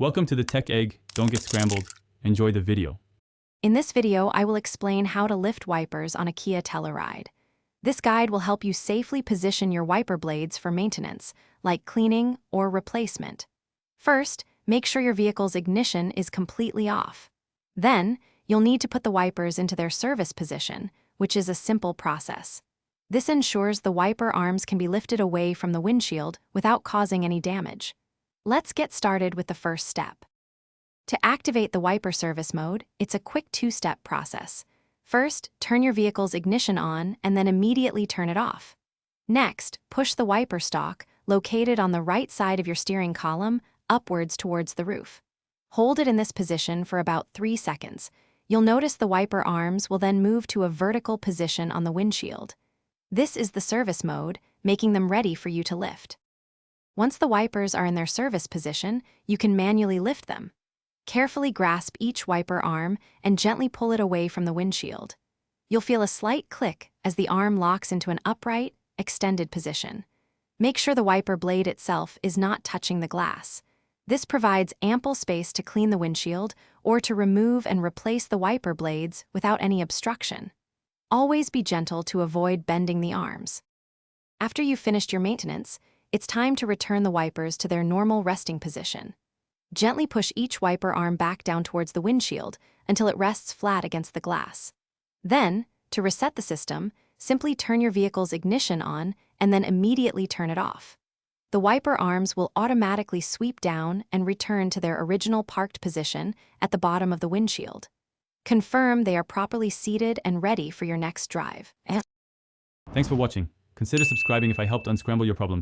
Welcome to the Tech Egg. Don't get scrambled. Enjoy the video. In this video, I will explain how to lift wipers on a Kia Telluride. This guide will help you safely position your wiper blades for maintenance, like cleaning or replacement. First, make sure your vehicle's ignition is completely off. Then, you'll need to put the wipers into their service position, which is a simple process. This ensures the wiper arms can be lifted away from the windshield without causing any damage. Let's get started with the first step. To activate the wiper service mode, it's a quick two-step process. First, turn your vehicle's ignition on and then immediately turn it off. Next, push the wiper stalk, located on the right side of your steering column, upwards towards the roof. Hold it in this position for about 3 seconds. You'll notice the wiper arms will then move to a vertical position on the windshield. This is the service mode, making them ready for you to lift. Once the wipers are in their service position, you can manually lift them. Carefully grasp each wiper arm and gently pull it away from the windshield. You'll feel a slight click as the arm locks into an upright, extended position. Make sure the wiper blade itself is not touching the glass. This provides ample space to clean the windshield or to remove and replace the wiper blades without any obstruction. Always be gentle to avoid bending the arms. After you've finished your maintenance, it's time to return the wipers to their normal resting position. Gently push each wiper arm back down towards the windshield until it rests flat against the glass. Then, to reset the system, simply turn your vehicle's ignition on and then immediately turn it off. The wiper arms will automatically sweep down and return to their original parked position at the bottom of the windshield. Confirm they are properly seated and ready for your next drive. Thanks for watching. Consider subscribing if I helped unscramble your problems.